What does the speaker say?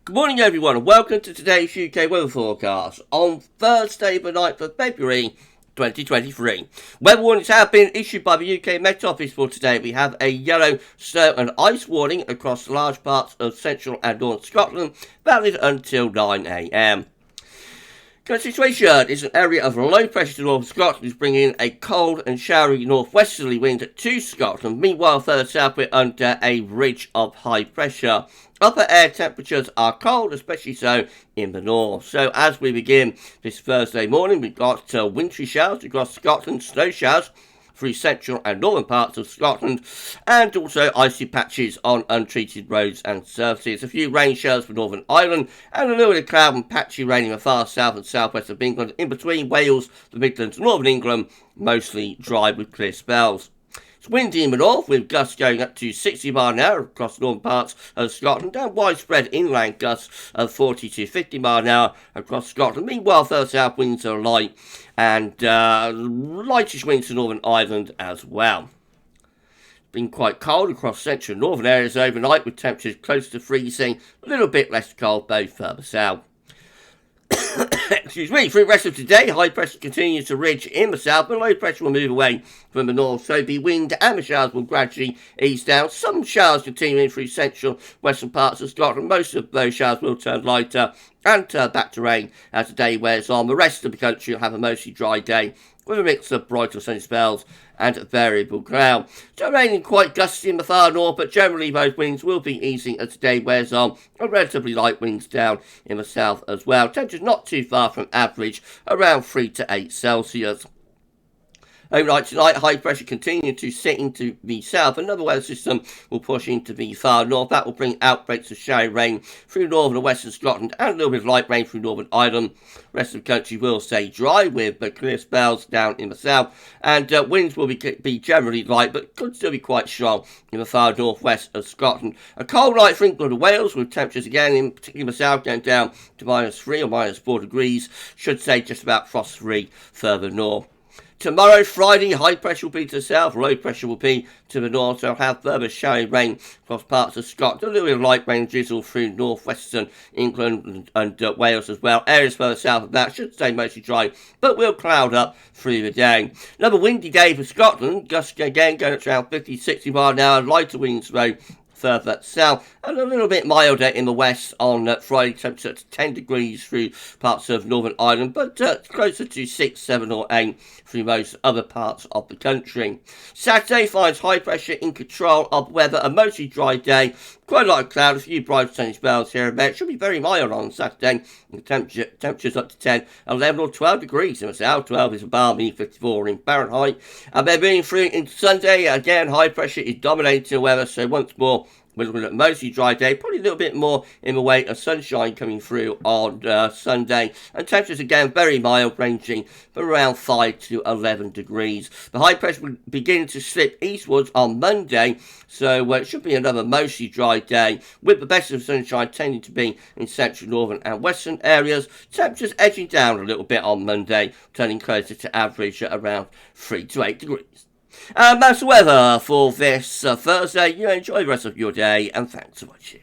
Good morning everyone and welcome to today's UK weather forecast on Thursday the 9th of February 2023. Weather warnings have been issued by the UK Met Office for today. We have a yellow snow and ice warning across large parts of central and northern Scotland, valid until 9 a.m. Current situation is an area of low pressure to north of Scotland is bringing a cold and showery northwesterly wind to Scotland. Meanwhile, further south we're under a ridge of high pressure. Upper air temperatures are cold, especially so in the north. So as we begin this Thursday morning, we've got wintry showers across Scotland, snow showers through central and northern parts of Scotland, and also icy patches on untreated roads and surfaces. A few rain showers for Northern Ireland, and a little bit of cloud and patchy rain in the far south and southwest of England. In between Wales, the Midlands, and Northern England, mostly dry with clear spells. It's windy in the north, with gusts going up to 60 miles an hour across northern parts of Scotland, and widespread inland gusts of 40 to 50 miles an hour across Scotland. Meanwhile, further south winds are light, and lightish winds to Northern Ireland as well. It's been quite cold across central and northern areas overnight, with temperatures close to freezing, a little bit less cold though further south. Excuse me, through the rest of today, high pressure continues to ridge in the south, but low pressure will move away from the north, so the wind and the showers will gradually ease down. Some showers continuing through central western parts of Scotland. Most of those showers will turn lighter and turn back to rain as the day wears on. The rest of the country will have a mostly dry day, with a mix of bright or sunny spells and variable cloud. So raining quite gusty in the far north, but generally those winds will be easing as the day wears on, and relatively light winds down in the south as well. Temperatures not too far from average, around 3 to 8 Celsius. Overnight tonight, high pressure continuing to sit into the south. Another weather system will push into the far north. That will bring outbreaks of showery rain through northern and western Scotland, and a little bit of light rain through Northern Ireland. The rest of the country will stay dry with clear spells down in the south, and winds will be generally light, but could still be quite strong in the far northwest of Scotland. A cold night for England and Wales, with temperatures again, in particular in the south, going down to -3 or -4 degrees. Should say just about frost free further north. Tomorrow, Friday, high pressure will be to the south, low pressure will be to the north, so I'll have further showery rain across parts of Scotland, a little bit of light rain drizzle through northwestern England and Wales as well. Areas further south of that should stay mostly dry, but will cloud up through the day. Another windy day for Scotland, gusts again going up to around 50-60 miles an hour, lighter winds though further south, and a little bit milder in the west on Friday. Temperature to 10 degrees through parts of Northern Ireland, but closer to 6, 7 or 8 through most other parts of the country. Saturday finds high pressure in control of weather, a mostly dry day, quite a lot of cloud, a few bright sunny spells here and there. It should be very mild on Saturday. The temperatures up to 10, 11 or 12 degrees in the south. 12 is balmy, 54 in Fahrenheit. And then moving through into Sunday, again high pressure is dominating the weather, so once more we're looking at a mostly dry day, probably a little bit more in the way of sunshine coming through on Sunday. And temperatures again very mild, ranging from around 5 to 11 degrees. The high pressure will begin to slip eastwards on Monday, so it should be another mostly dry day, with the best of sunshine tending to be in central, northern and western areas. Temperatures edging down a little bit on Monday, turning closer to average at around 3 to 8 degrees. And that's the weather for this Thursday. You enjoy the rest of your day, and thanks for watching.